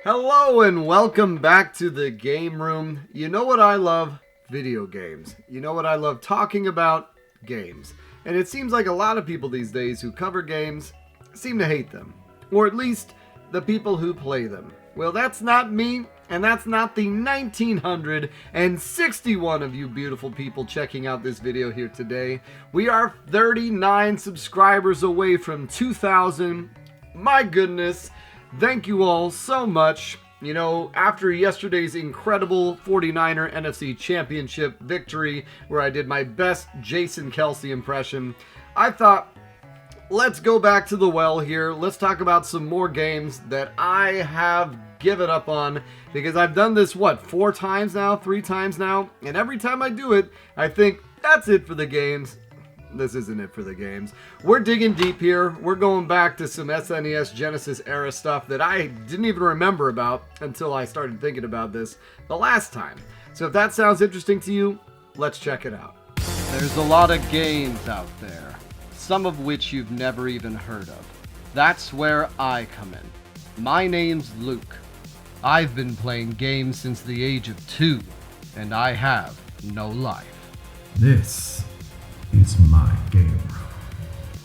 Hello and welcome back to the game room. You know what I love? Video games. You know what I love talking about? Games. And it seems like a lot of people these days who cover games seem to hate them. Or at least the people who play them. Well, that's not me, and that's not the 1961 of you beautiful people checking out this video here today. We are 39 subscribers away from 2,000. My goodness. Thank you all so much. You know, after yesterday's incredible 49er NFC Championship victory, where I did my best Jason Kelce impression, I thought, let's go back to the well here. Let's talk about some more games that I have given up on, because I've done this, what, 3 times now? And every time I do it, I think, that's it for the games. This isn't it for the games. We're digging deep here. We're going back to some SNES Genesis era stuff that I didn't even remember about until I started thinking about this the last time. So if that sounds interesting to you, let's check it out. There's a lot of games out there, some of which you've never even heard of. That's where I come in. My name's Luke. I've been playing games since the age of 2, and I have no life. This is my game room.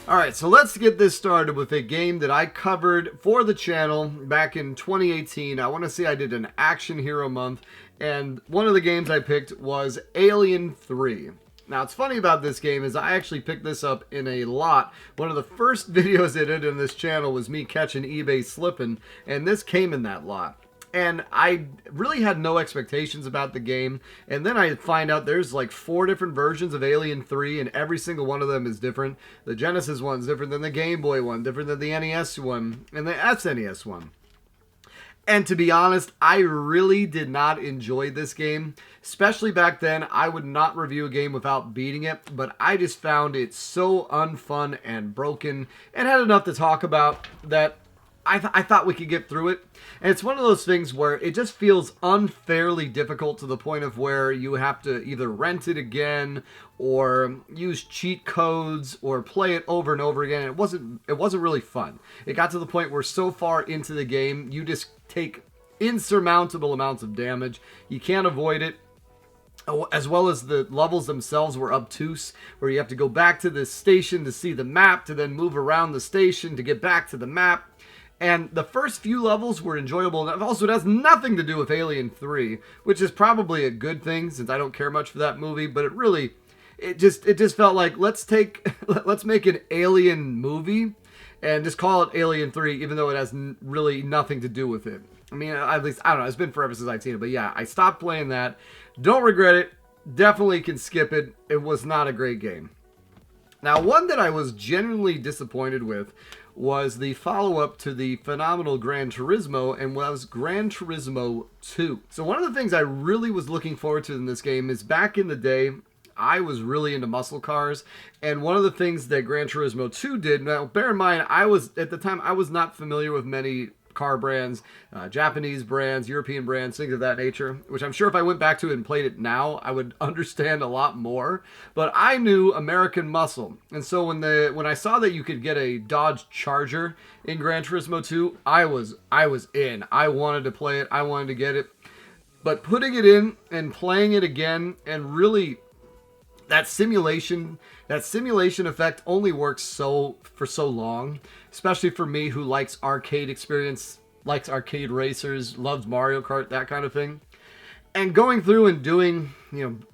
Alright, so let's get this started with a game that I covered for the channel back in 2018. I want to say I did an action hero month, and one of the games I picked was Alien 3. Now, what's funny about this game is I actually picked this up in a lot. One of the first videos I did on this channel was me catching eBay slipping, and this came in that lot. And I really had no expectations about the game, and then I find out there's like 4 different versions of Alien 3, and every single one of them is different. The Genesis one's different than the Game Boy one, different than the NES one, and the SNES one. And to be honest, I really did not enjoy this game. Especially back then, I would not review a game without beating it, but I just found it so unfun and broken, and had enough to talk about that I thought we could get through it. And it's one of those things where it just feels unfairly difficult to the point of where you have to either rent it again or use cheat codes or play it over and over again. It wasn't really fun. It got to the point where so far into the game, you just take insurmountable amounts of damage. You can't avoid it. As well as the levels themselves were obtuse, where you have to go back to the station to see the map, to then move around the station to get back to the map. And the first few levels were enjoyable, and also it has nothing to do with Alien 3, which is probably a good thing since I don't care much for that movie, but it just felt like let's make an Alien movie and just call it Alien 3, even though it has really nothing to do with it. I mean, at least, I don't know, it's been forever since I've seen it, but yeah, I stopped playing that. Don't regret it. Definitely can skip it. It was not a great game. Now, one that I was genuinely disappointed with was the follow-up to the phenomenal Gran Turismo, and was Gran Turismo 2. So one of the things I really was looking forward to in this game is, back in the day, I was really into muscle cars, and one of the things that Gran Turismo 2 did, now bear in mind, at the time, I was not familiar with many car brands, Japanese brands, European brands, things of that nature, which I'm sure if I went back to it and played it now, I would understand a lot more. But I knew American muscle, and so when I saw that you could get a Dodge Charger in Gran Turismo 2, I was in. I wanted to play it. I wanted to get it. But putting it in and playing it again, and really that simulation effect only works for so long, especially for me who likes arcade experience, likes arcade racers, loves Mario Kart, that kind of thing. And going through and doing,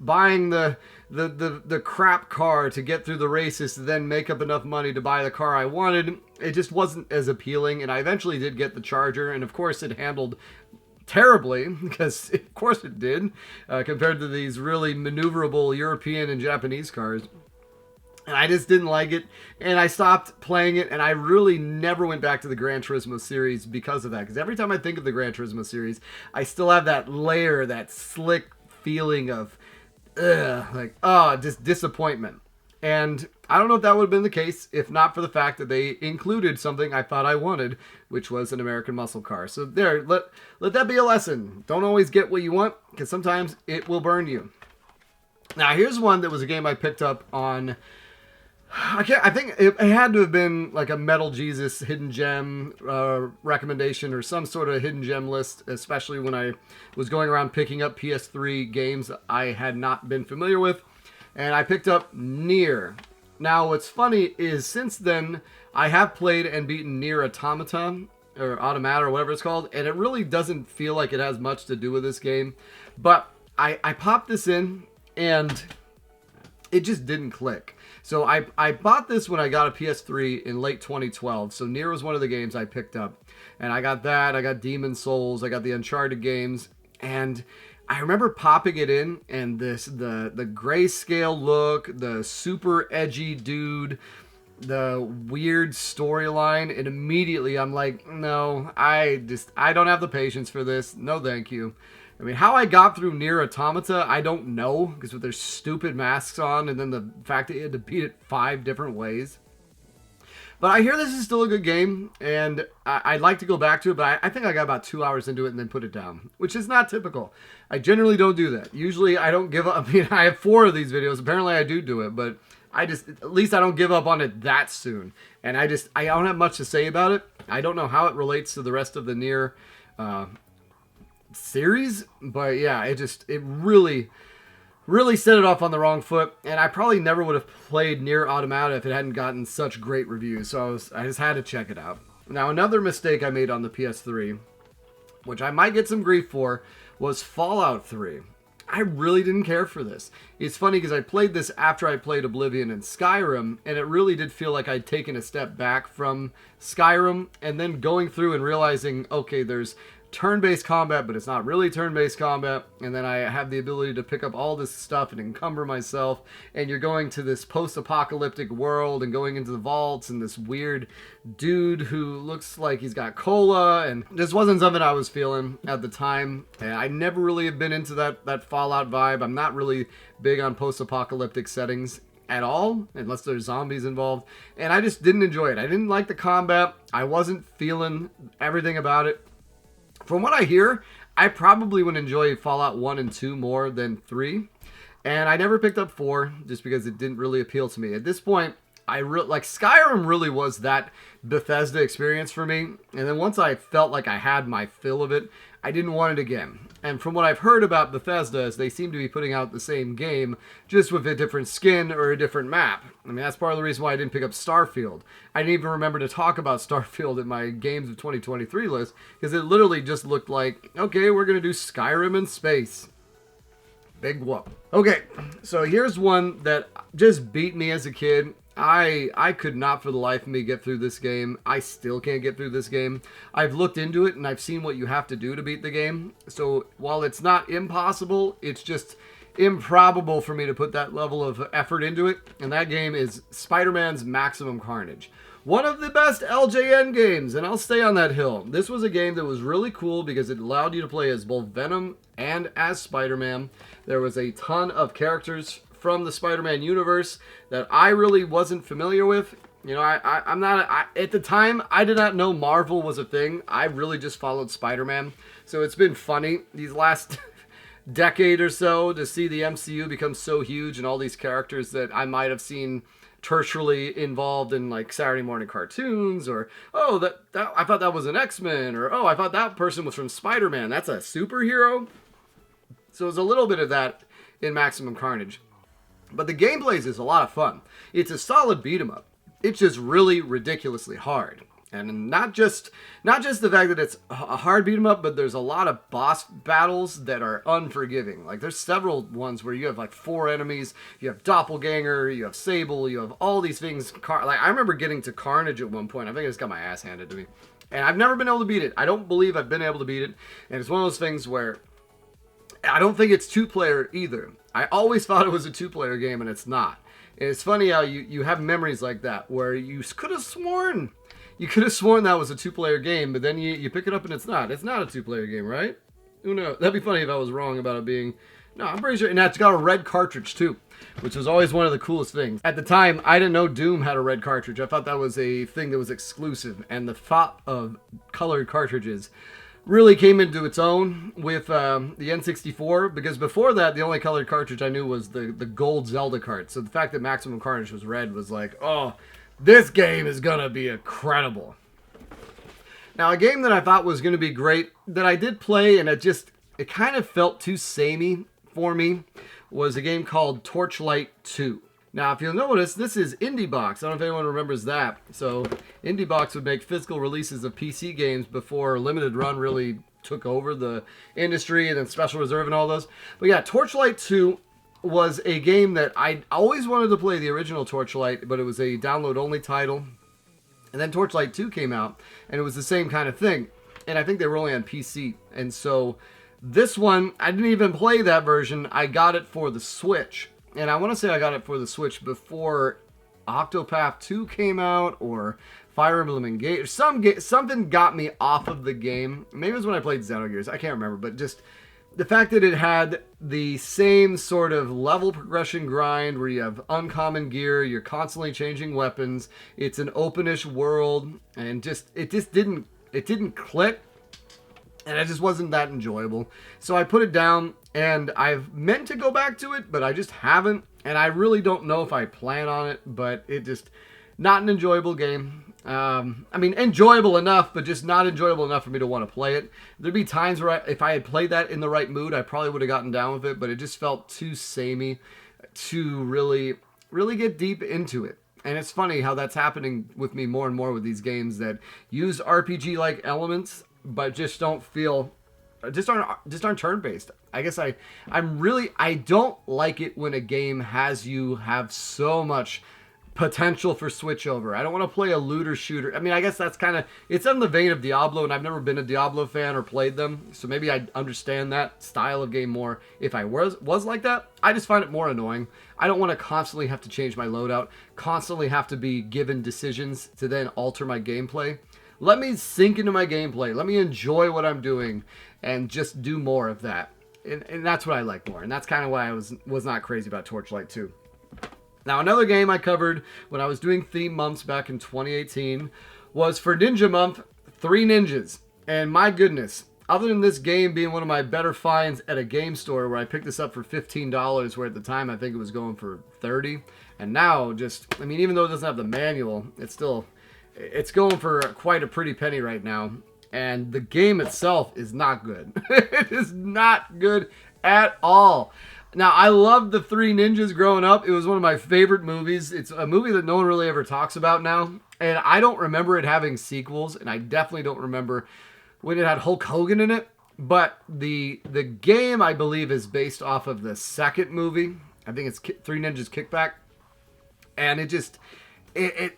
buying the crap car to get through the races to then make up enough money to buy the car I wanted, it just wasn't as appealing. And I eventually did get the Charger, and of course it handled terribly, because of course it did, compared to these really maneuverable European and Japanese cars. And I just didn't like it, and I stopped playing it, and I really never went back to the Gran Turismo series because of that. Because every time I think of the Gran Turismo series, I still have that layer, that slick feeling of, just disappointment. And I don't know if that would have been the case if not for the fact that they included something I thought I wanted, which was an American muscle car. So there, let that be a lesson. Don't always get what you want, because sometimes it will burn you. Now, here's one that was a game I picked up on I think it had to have been like a Metal Jesus hidden gem recommendation or some sort of hidden gem list, especially when I was going around picking up PS3 games I had not been familiar with. And I picked up Nioh. Now, what's funny is since then, I have played and beaten Nier Automata, or Automata, or whatever it's called, and it really doesn't feel like it has much to do with this game. But I popped this in, and it just didn't click. So I bought this when I got a PS3 in late 2012. So Nier was one of the games I picked up. And I got that, I got Demon Souls, I got the Uncharted games, and I remember popping it in, and the grayscale look, the super edgy dude, the weird storyline, and immediately I'm like, no, I don't have the patience for this. No, thank you. I mean, how I got through Nier Automata, I don't know, because with their stupid masks on, and then the fact that you had to beat it 5 different ways. But I hear this is still a good game, and I'd like to go back to it, but I think I got about 2 hours into it and then put it down, which is not typical. I generally don't do that. Usually I don't give up. I mean, I have 4 of these videos. Apparently I do it, but at least I don't give up on it that soon. And I don't have much to say about it. I don't know how it relates to the rest of the Nier series, but yeah, it really set it off on the wrong foot, and I probably never would have played Nier Automata if it hadn't gotten such great reviews, so I just had to check it out. Now, another mistake I made on the PS3, which I might get some grief for, was Fallout 3. I really didn't care for this. It's funny because I played this after I played Oblivion and Skyrim, and it really did feel like I'd taken a step back from Skyrim, and then going through and realizing, okay, there's turn-based combat, but it's not really turn-based combat, and then I have the ability to pick up all this stuff and encumber myself, and you're going to this post-apocalyptic world and going into the vaults, and this weird dude who looks like he's got cola, and this wasn't something I was feeling at the time, and I never really have been into that Fallout vibe. I'm not really big on post-apocalyptic settings at all, unless there's zombies involved, and I just didn't enjoy it. I didn't like the combat. I wasn't feeling everything about it. From what I hear, I probably would enjoy Fallout 1 and 2 more than 3. And I never picked up 4 just because it didn't really appeal to me. At this point, like Skyrim really was that Bethesda experience for me. And then once I felt like I had my fill of it, I didn't want it again. And from what I've heard about Bethesda is they seem to be putting out the same game, just with a different skin or a different map. I mean, that's part of the reason why I didn't pick up Starfield. I didn't even remember to talk about Starfield in my Games of 2023 list, because it literally just looked like, okay, we're going to do Skyrim in space. Big whoop. Okay, so here's one that just beat me as a kid. I could not for the life of me get through this game. I still can't get through this game. I've looked into it and I've seen what you have to do to beat the game. So while it's not impossible, it's just improbable for me to put that level of effort into it. And that game is SpiderMan's Maximum Carnage. One of the best LJN games, and I'll stay on that hill. This was a game that was really cool because it allowed you to play as both Venom and as Spider-Man. There was a ton of characters from the Spider-Man universe that I really wasn't familiar with. You know, I'm not, at the time, I did not know Marvel was a thing. I really just followed Spider-Man. So it's been funny these last decade or so to see the MCU become so huge and all these characters that I might have seen tertiarily involved in like Saturday morning cartoons, or, oh, that I thought that was an X-Men, or, oh, I thought that person was from Spider-Man. That's a superhero. So there's a little bit of that in Maximum Carnage. But the gameplay is a lot of fun. It's a solid beat 'em up. It's just really ridiculously hard. And not just the fact that it's a hard beat 'em up, but there's a lot of boss battles that are unforgiving. Like there's several ones where you have like 4 enemies. You have Doppelganger, you have Sable, you have all these things. Like I remember getting to Carnage at one point. I think I just got my ass handed to me. And I've never been able to beat it. I don't believe I've been able to beat it. And it's one of those things where I don't think it's 2-player either. I always thought it was a 2-player game, and it's not. And it's funny how you have memories like that, where you could have sworn that was a 2-player game, but then you pick it up and it's not. It's not a 2-player game, right? Who knows? That'd be funny if I was wrong about it being... No, I'm pretty sure. And it's got a red cartridge, too, which was always one of the coolest things. At the time, I didn't know Doom had a red cartridge. I thought that was a thing that was exclusive, and the thought of colored cartridges really came into its own with the N64, because before that, the only colored cartridge I knew was the gold Zelda cart. So the fact that Maximum Carnage was red was like, oh, this game is going to be incredible. Now, a game that I thought was going to be great, that I did play, and it kind of felt too samey for me, was a game called Torchlight 2. Now, if you'll notice, this is IndieBox. I don't know if anyone remembers that. So, IndieBox would make physical releases of PC games before Limited Run really took over the industry, and then Special Reserve and all those. But yeah, Torchlight 2 was a game that I always wanted to play, the original Torchlight, but it was a download-only title. And then Torchlight 2 came out, and it was the same kind of thing. And I think they were only on PC. And so this one, I didn't even play that version. I got it for the Switch. And I want to say I got it for the Switch before Octopath 2 came out, or Fire Emblem Engage. Something got me off of the game. Maybe it was when I played Xenogears. I can't remember. But just the fact that it had the same sort of level progression grind where you have uncommon gear, you're constantly changing weapons, it's an openish world, and it didn't click, and it just wasn't that enjoyable. So I put it down, and I've meant to go back to it, but I just haven't, and I really don't know if I plan on it, but it just, not an enjoyable game. I mean, enjoyable enough, but just not enjoyable enough for me to want to play it. There'd be times where if I had played that in the right mood, I probably would have gotten down with it, but it just felt too samey to really get deep into it. And it's funny how that's happening with me more and more with these games that use RPG-like elements, but just don't feel, just aren't turn-based. I guess I don't like it when a game has you have so much potential for switchover. I don't want to play a looter shooter. I mean, I guess that's kind of, it's in the vein of Diablo, and I've never been a Diablo fan or played them, so maybe I'd understand that style of game more if I was like that. I just find it more annoying. I don't want to constantly have to change my loadout, constantly have to be given decisions to then alter my gameplay. Let me sink into my gameplay. Let me enjoy what I'm doing and just do more of that. And that's what I like more. And that's kind of why I was not crazy about Torchlight 2. Now, another game I covered when I was doing theme months back in 2018 was for Ninja Month, 3 Ninjas. And my goodness, other than this game being one of my better finds at a game store where I picked this up for $15, where at the time I think it was going for $30. And now just, I mean, even though it doesn't have the manual, it's going for quite a pretty penny right now. And the game itself is not good. It is not good at all. Now, I loved the 3 Ninjas growing up. It was one of my favorite movies. It's a movie that no one really ever talks about now. And I don't remember it having sequels. And I definitely don't remember when it had Hulk Hogan in it. But the game, I believe, is based off of the second movie. I think it's 3 Ninjas Kickback. And it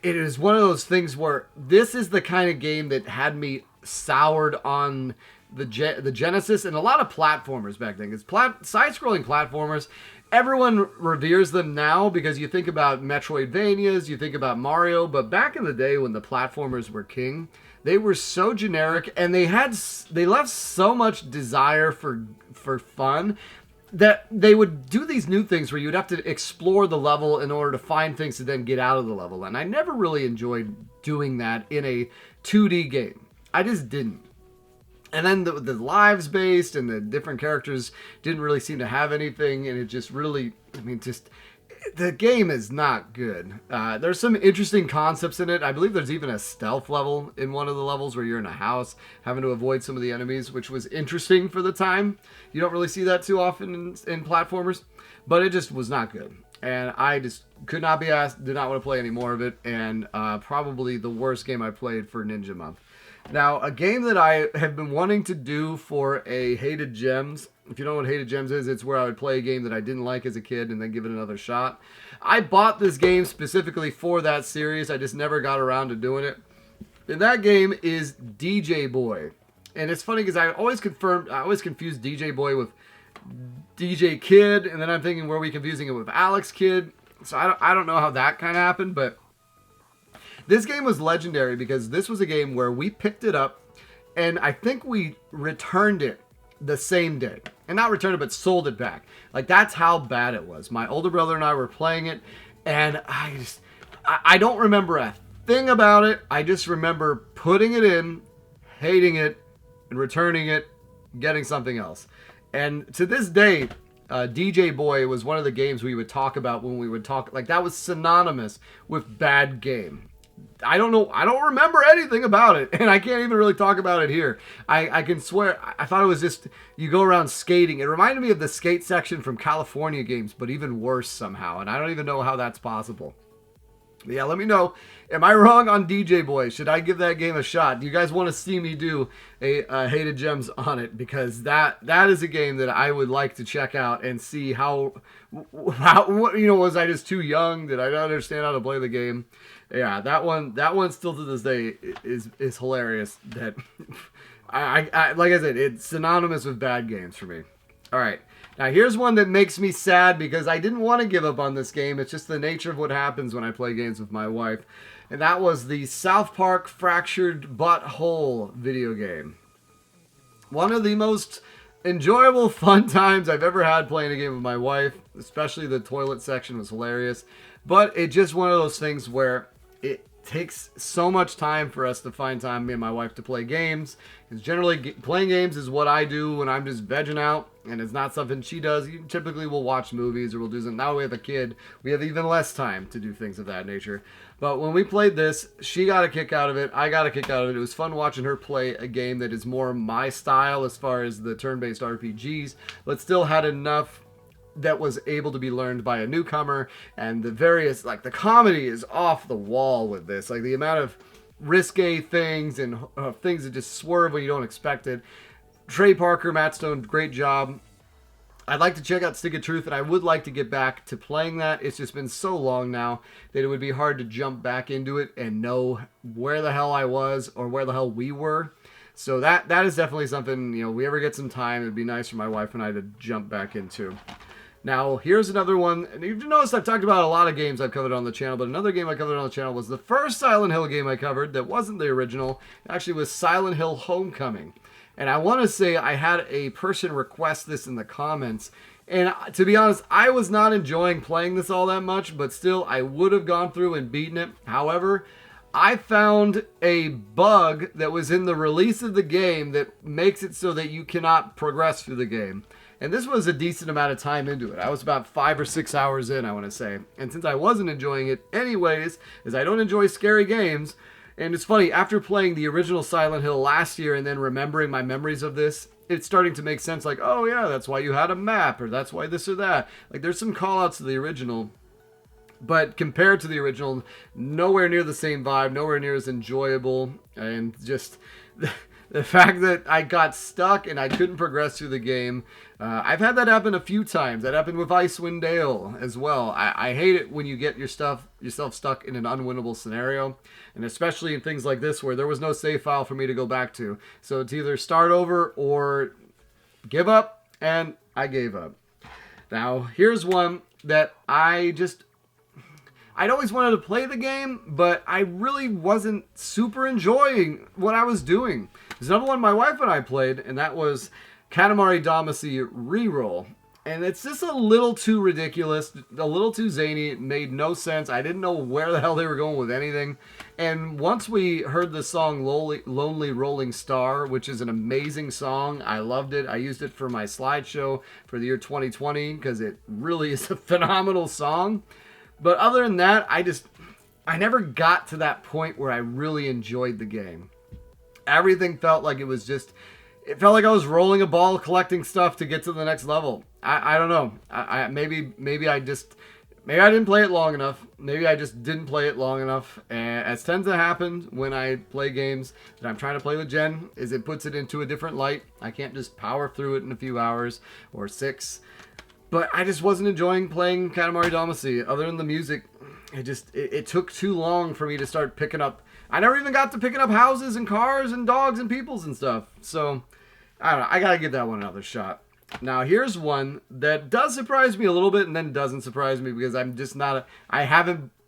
is one of those things where this is the kind of game that had me soured on the Genesis and a lot of platformers back then. Because side-scrolling platformers, everyone reveres them now because you think about Metroidvanias, you think about Mario, but back in the day when the platformers were king, they were so generic and they left so much desire for fun that they would do these new things where you'd have to explore the level in order to find things to then get out of the level. And I never really enjoyed doing that in a 2D game. I just didn't. And then the lives based and the different characters didn't really seem to have anything. And it just really, I mean, the game is not good. There's some interesting concepts in it. I believe there's even a stealth level in one of the levels where you're in a house having to avoid some of the enemies, which was interesting for the time. You don't really see that too often in platformers, but it just was not good. And I just could not be asked, did not want to play any more of it. And probably the worst game I played for Ninja Month. Now, a game that I have been wanting to do for a Hated Gems. If you don't know what Hated Gems is, it's where I would play a game that I didn't like as a kid and then give it another shot. I bought this game specifically for that series. I just never got around to doing it. And that game is DJ Boy. And it's funny because I always confused DJ Boy with DJ Kid. And then I'm thinking, were we confusing it with Alex Kid? So I don't know how that kind of happened, but this game was legendary because this was a game where we picked it up and I think we returned it the same day. And not returned it, but sold it back. Like, that's how bad it was. My older brother and I were playing it, and I don't remember a thing about it. I just remember putting it in, hating it, and returning it, getting something else. And to this day, DJ Boy was one of the games we would talk about when we would talk. Like, that was synonymous with bad game. I don't know. I don't remember anything about it, and I can't even really talk about it here. I can swear, I thought it was just, you go around skating. It reminded me of the skate section from California Games, but even worse somehow, and I don't even know how that's possible. But yeah, let me know. Am I wrong on DJ Boy? Should I give that game a shot? Do you guys want to see me do a Hated Gems on it? Because that is a game that I would like to check out and see how was I just too young? Did I not understand how to play the game? Yeah, that one still to this day is hilarious. That I like I said, it's synonymous with bad games for me. All right. Now, here's one that makes me sad because I didn't want to give up on this game. It's just the nature of what happens when I play games with my wife. And that was the South Park Fractured Butthole video game. One of the most enjoyable, fun times I've ever had playing a game with my wife. Especially the toilet section was hilarious. But it's just one of those things where it takes so much time for us to find time, me and my wife, to play games. Because generally, playing games is what I do when I'm just vegging out. And it's not something she does. Typically, we'll watch movies or we'll do something. Now we have a kid. We have even less time to do things of that nature. But when we played this, she got a kick out of it. I got a kick out of it. It was fun watching her play a game that is more my style as far as the turn-based RPGs. But still had enough that was able to be learned by a newcomer. And the various, like, the comedy is off the wall with this. Like, the amount of risque things and things that just swerve when you don't expect it. Trey Parker, Matt Stone, great job. I'd like to check out Stick of Truth, and I would like to get back to playing that. It's just been so long now that it would be hard to jump back into it and know where the hell I was or where the hell we were. So that is definitely something, we ever get some time, it'd be nice for my wife and I to jump back into. Now, here's another one. And you've noticed I've talked about a lot of games I've covered on the channel, but another game I covered on the channel was the first Silent Hill game I covered that wasn't the original. It actually was Silent Hill Homecoming. And I want to say I had a person request this in the comments. And to be honest, I was not enjoying playing this all that much, but still, I would have gone through and beaten it. However, I found a bug that was in the release of the game that makes it so that you cannot progress through the game. And this was a decent amount of time into it. I was about 5 or 6 hours in, I want to say. And since I wasn't enjoying it anyways, as I don't enjoy scary games, and it's funny, after playing the original Silent Hill last year and then remembering my memories of this, it's starting to make sense, like, oh yeah, that's why you had a map, or that's why this or that. Like, there's some call-outs to the original, but compared to the original, nowhere near the same vibe, nowhere near as enjoyable, and just the fact that I got stuck and I couldn't progress through the game. I've had that happen a few times. That happened with Icewind Dale as well. I hate it when you get yourself stuck in an unwinnable scenario, and especially in things like this where there was no save file for me to go back to. So it's either start over or give up, and I gave up. Now, here's one that I'd always wanted to play the game, but I really wasn't super enjoying what I was doing. There's another one my wife and I played, and that was Katamari Damacy Reroll. And it's just a little too ridiculous, a little too zany. It made no sense. I didn't know where the hell they were going with anything. And once we heard the song Lonely Rolling Star, which is an amazing song, I loved it. I used it for my slideshow for the year 2020 because it really is a phenomenal song. But other than that, I never got to that point where I really enjoyed the game. Everything felt like it felt like I was rolling a ball, collecting stuff to get to the next level. I don't know. Maybe I didn't play it long enough. Maybe I just didn't play it long enough. And as tends to happen when I play games that I'm trying to play with Jen, is it puts it into a different light. I can't just power through it in a few hours or 6. But I just wasn't enjoying playing Katamari Damacy. Other than the music, it took too long for me to start picking up. I never even got to picking up houses and cars and dogs and peoples and stuff. So, I don't know. I gotta give that one another shot. Now, here's one that does surprise me a little bit and then doesn't surprise me because I'm just not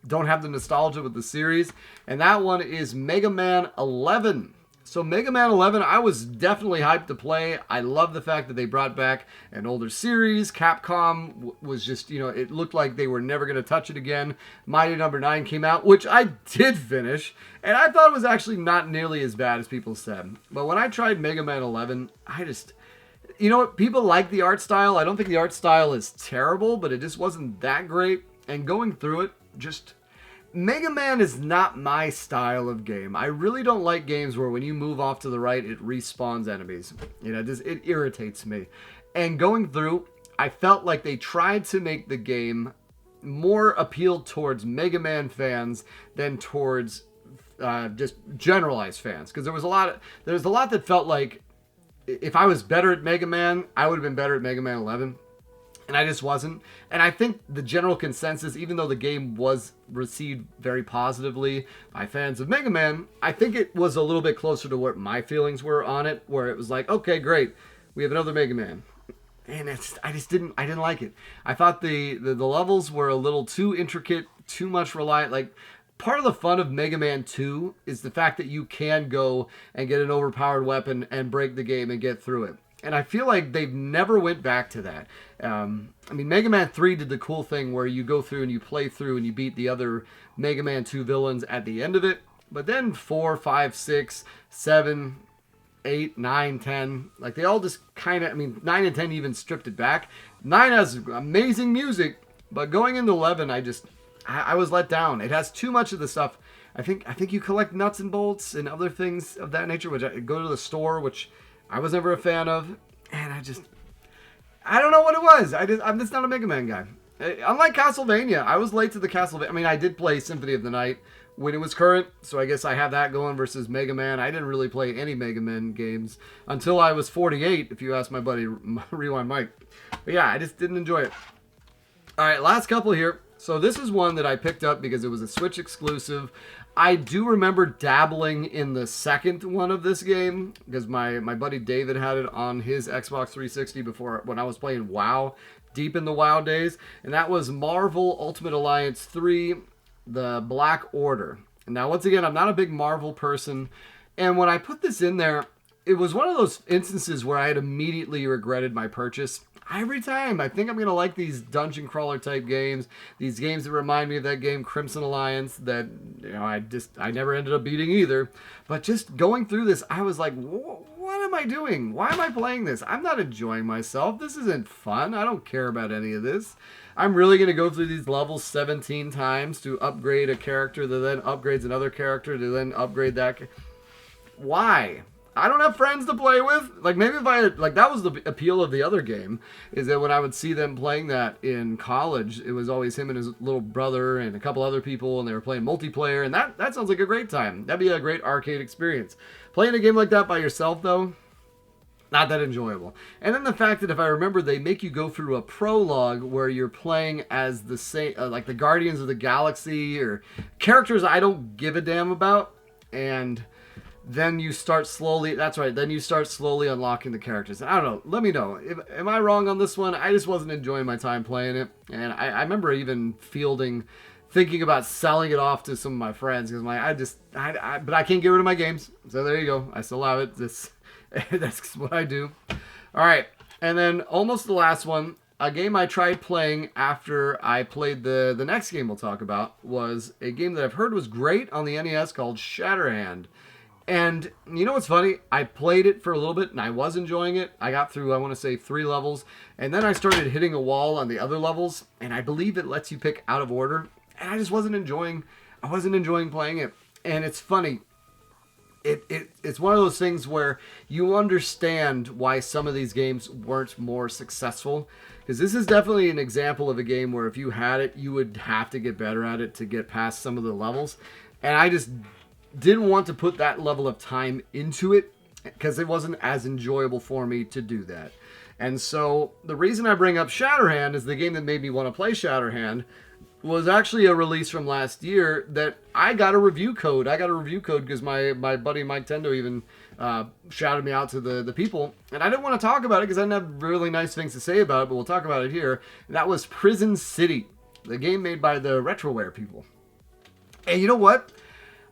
don't have the nostalgia with the series. And that one is Mega Man 11. So Mega Man 11, I was definitely hyped to play. I love the fact that they brought back an older series. Capcom was just, it looked like they were never going to touch it again. Mighty Number 9 came out, which I did finish, and I thought it was actually not nearly as bad as people said. But when I tried Mega Man 11, I just... You know what? People like the art style. I don't think the art style is terrible, but it just wasn't that great. And going through it, just... Mega Man is not my style of game. I really don't like games where when you move off to the right, it respawns enemies. It irritates me. And going through, I felt like they tried to make the game more appealed towards Mega Man fans than towards just generalized fans. Because there was a lot that felt like if I was better at Mega Man, I would have been better at Mega Man 11. And I just wasn't. And I think the general consensus, even though the game was received very positively by fans of Mega Man, I think it was a little bit closer to what my feelings were on it, where it was like, okay, great, we have another Mega Man. And I didn't like it. I thought the levels were a little too intricate, too much reliant. Like, part of the fun of Mega Man 2 is the fact that you can go and get an overpowered weapon and break the game and get through it. And I feel like they've never went back to that. Mega Man 3 did the cool thing where you go through and you play through and you beat the other Mega Man 2 villains at the end of it. But then 4, 5, 6, 7, 8, 9, 10, like they all just kind of, 9 and 10 even stripped it back. 9 has amazing music, but going into 11, I was let down. It has too much of the stuff. I think you collect nuts and bolts and other things of that nature, which I go to the store, which I was never a fan of, and I don't know what it was. I'm just not a Mega Man guy. Unlike Castlevania, I was late to the Castlevania. I did play Symphony of the Night when it was current, so I guess I have that going versus Mega Man. I didn't really play any Mega Man games until I was 48, if you ask my buddy Rewind Mike. But yeah, I just didn't enjoy it. All right, last couple here. So this is one that I picked up because it was a Switch exclusive. I do remember dabbling in the second one of this game because my buddy David had it on his Xbox 360 before when I was playing WoW, deep in the WoW days. And that was Marvel Ultimate Alliance 3, The Black Order. Now, once again, I'm not a big Marvel person. And when I put this in there, it was one of those instances where I had immediately regretted my purchase. Every time, I think I'm going to like these dungeon crawler type games, these games that remind me of that game Crimson Alliance that, I never ended up beating either. But just going through this, I was like, what am I doing? Why am I playing this? I'm not enjoying myself. This isn't fun. I don't care about any of this. I'm really going to go through these levels 17 times to upgrade a character that then upgrades another character to then upgrade that. Why? I don't have friends to play with. Like, maybe if I had, that was the appeal of the other game, is that when I would see them playing that in college, it was always him and his little brother and a couple other people, and they were playing multiplayer, and that sounds like a great time. That'd be a great arcade experience. Playing a game like that by yourself, though, not that enjoyable. And then the fact that, if I remember, they make you go through a prologue where you're playing as the same, like the Guardians of the Galaxy, or characters I don't give a damn about, and then you start slowly, that's right, then you start slowly unlocking the characters. And I don't know, let me know. Am I wrong on this one? I just wasn't enjoying my time playing it. And I remember even thinking about selling it off to some of my friends, because but I can't get rid of my games. So there you go. I still have it. That's what I do. All right. And then almost the last one, a game I tried playing after I played the next game we'll talk about, was a game that I've heard was great on the NES called Shatterhand. And you know what's funny? I played it for a little bit and I was enjoying it. I got through, I want to say, 3 levels. And then I started hitting a wall on the other levels. And I believe it lets you pick out of order. And I just wasn't enjoying playing it. And it's funny. It's one of those things where you understand why some of these games weren't more successful. Because this is definitely an example of a game where if you had it, you would have to get better at it to get past some of the levels. And I just didn't want to put that level of time into it because it wasn't as enjoyable for me to do that. And so the reason I bring up Shatterhand is the game that made me want to play Shatterhand was actually a release from last year that I got a review code. I got a review code because my buddy Mike Tendo even shouted me out to the people. And I didn't want to talk about it because I didn't have really nice things to say about it, but we'll talk about it here. And that was Prison City, the game made by the Retroware people. And you know what?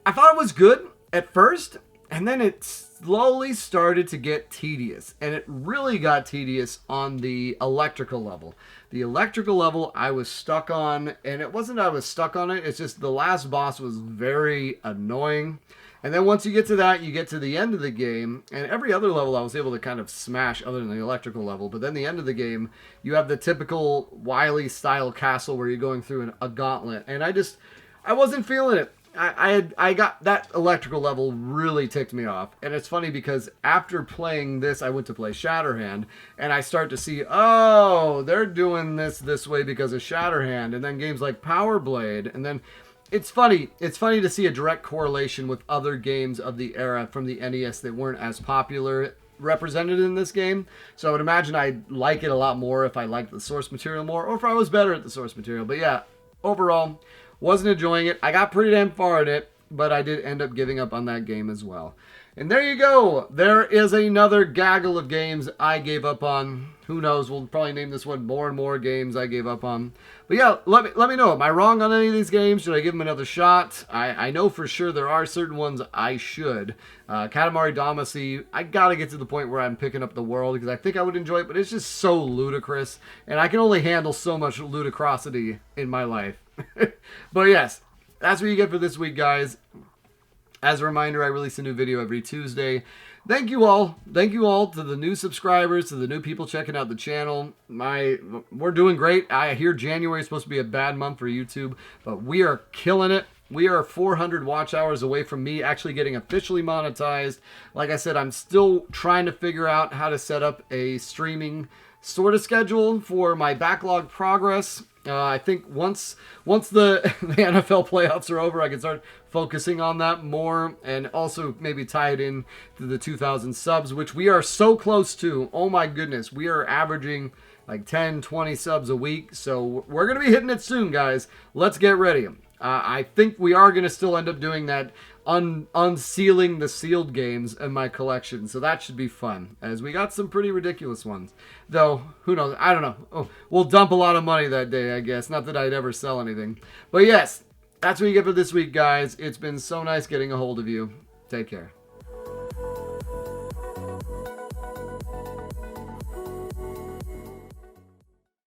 I thought it was good at first, And then it slowly started to get tedious. And it really got tedious on the electrical level. The electrical level I was stuck on. And it wasn't I was stuck on it. It's just the last boss was very annoying. And then once you get to that, you get to the end of the game. And every other level I was able to kind of smash other than the electrical level. But then the end of the game, you have the typical Wily style castle where you're going through a gauntlet. And I wasn't feeling it. I got that electrical level really ticked me off. And it's funny because after playing this, I went to play Shatterhand, and I start to see, oh, they're doing this way because of Shatterhand, and then games like Power Blade, and then it's funny to see a direct correlation with other games of the era from the NES that weren't as popular represented in this game. So I would imagine I'd like it a lot more if I liked the source material more, or if I was better at the source material. But yeah, overall, wasn't enjoying it. I got pretty damn far in it, but I did end up giving up on that game as well. And there you go. There is another gaggle of games I gave up on. Who knows? We'll probably name this one more and more games I gave up on. But yeah, let me know. Am I wrong on any of these games? Should I give them another shot? I know for sure there are certain ones I should. Katamari Damacy, I gotta get to the point where I'm picking up the world because I think I would enjoy it, but it's just so ludicrous. And I can only handle so much ludicrosity in my life. But yes, that's what you get for this week, guys. As a reminder, I release a new video every Tuesday. Thank you all. Thank you all to the new subscribers, to the new people checking out the channel. We're doing great. I hear January is supposed to be a bad month for YouTube, but we are killing it. We are 400 watch hours away from me actually getting officially monetized. Like I said, I'm still trying to figure out how to set up a streaming sort of schedule for my backlog progress. I think once the NFL playoffs are over, I can start focusing on that more, and also maybe tie it in to the 2,000 subs, which we are so close to. Oh my goodness, we are averaging like 10, 20 subs a week, so we're going to be hitting it soon, guys. Let's get ready. I think we are going to still end up doing that unsealing the sealed games in my collection, so that should be fun, as we got some pretty ridiculous ones. Though, who knows? I don't know. Oh, we'll dump a lot of money that day, I guess. Not that I'd ever sell anything. But yes, that's what you get for this week, guys. It's been so nice getting a hold of you. Take care.